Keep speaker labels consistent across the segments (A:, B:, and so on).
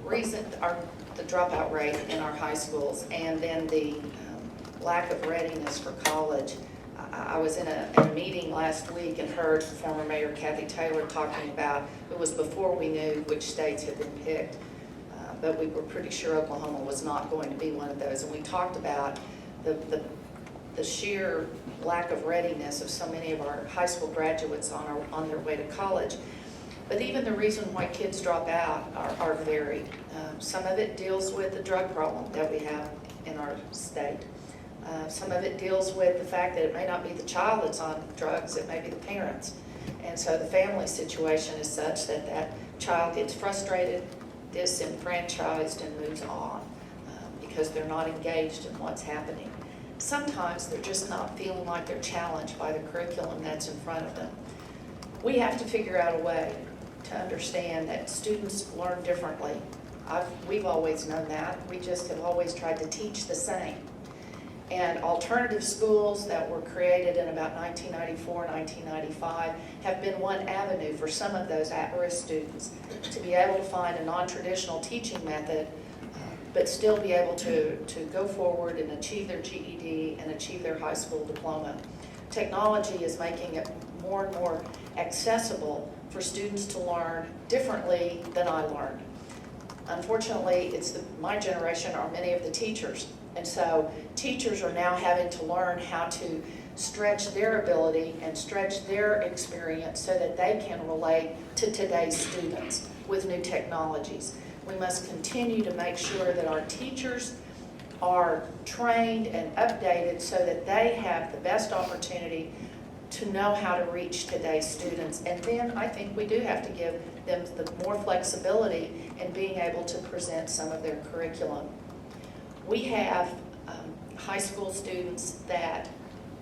A: the dropout rate in our high schools, and then the lack of readiness for college. I was in a meeting last week and heard former Mayor Kathy Taylor talking about, it was before we knew which states had been picked, but we were pretty sure Oklahoma was not going to be one of those. And we talked about the sheer lack of readiness of so many of our high school graduates on their way to college. But even the reason why kids drop out are varied. Some of it deals with the drug problem that we have in our state. Some of it deals with the fact that it may not be the child that's on drugs, it may be the parents. And so the family situation is such that that child gets frustrated, disenfranchised, and moves on because they're not engaged in what's happening. Sometimes they're just not feeling like they're challenged by the curriculum that's in front of them. We have to figure out a way to understand that students learn differently. We've always known that. We just have always tried to teach the same. And alternative schools that were created in about 1994, 1995 have been one avenue for some of those at-risk students to be able to find a non-traditional teaching method, but still be able to go forward and achieve their GED and achieve their high school diploma. Technology is making it more and more accessible for students to learn differently than I learned. Unfortunately, my generation are many of the teachers. And so teachers are now having to learn how to stretch their ability and stretch their experience so that they can relate to today's students with new technologies. We must continue to make sure that our teachers are trained and updated so that they have the best opportunity to know how to reach today's students. And then I think we do have to give them the more flexibility in being able to present some of their curriculum. We have high school students that,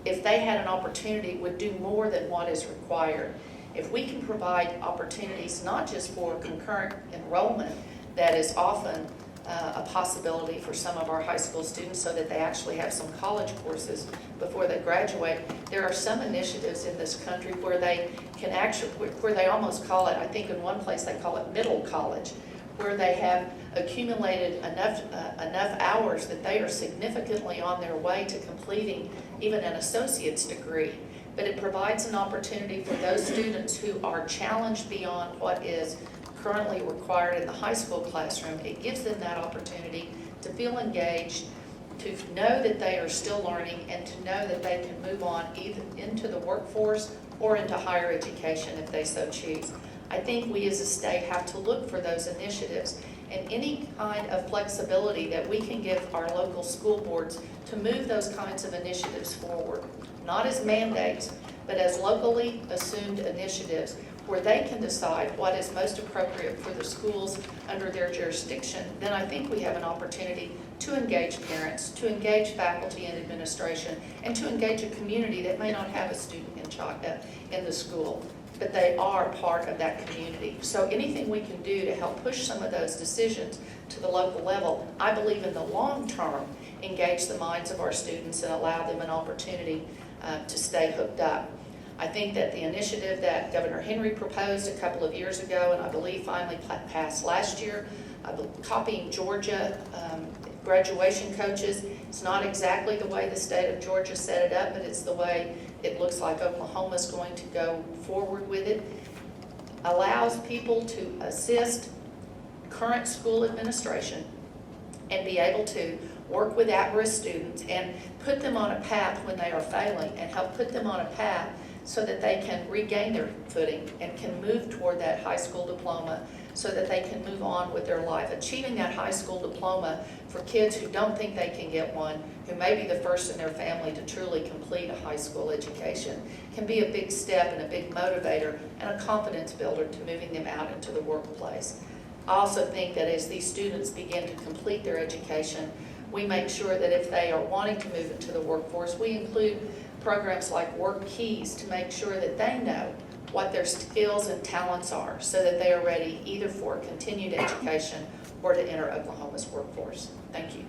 A: if they had an opportunity, would do more than what is required. If we can provide opportunities not just for concurrent enrollment, that is often a possibility for some of our high school students so that they actually have some college courses before they graduate. There are some initiatives in this country where they can actually, where they almost call it, I think in one place they call it middle college, where they have accumulated enough hours that they are significantly on their way to completing even an associate's degree. But it provides an opportunity for those students who are challenged beyond what is currently required in the high school classroom. It gives them that opportunity to feel engaged, to know that they are still learning, and to know that they can move on either into the workforce or into higher education if they so choose. I think we as a state have to look for those initiatives and any kind of flexibility that we can give our local school boards to move those kinds of initiatives forward, not as mandates, but as locally assumed initiatives where they can decide what is most appropriate for the schools under their jurisdiction. Then I think we have an opportunity to engage parents, to engage faculty and administration, and to engage a community that may not have a student in the school, but they are part of that community. So anything we can do to help push some of those decisions to the local level, I believe in the long term, engage the minds of our students and allow them an opportunity to stay hooked up. I think that the initiative that Governor Henry proposed a couple of years ago, and I believe finally passed last year, copying Georgia graduation coaches, it's not exactly the way the state of Georgia set it up, but it's the way it looks like Oklahoma's going to go forward with it. Allows people to assist current school administration and be able to work with at-risk students and put them on a path when they are failing, and help put them on a path so that they can regain their footing and can move toward that high school diploma so that they can move on with their life. Achieving that high school diploma for kids who don't think they can get one, who may be the first in their family to truly complete a high school education, can be a big step and a big motivator and a confidence builder to moving them out into the workplace. I also think that as these students begin to complete their education, we make sure that if they are wanting to move into the workforce, we include programs like Work Keys to make sure that they know what their skills and talents are so that they are ready either for continued education or to enter Oklahoma's workforce. Thank you.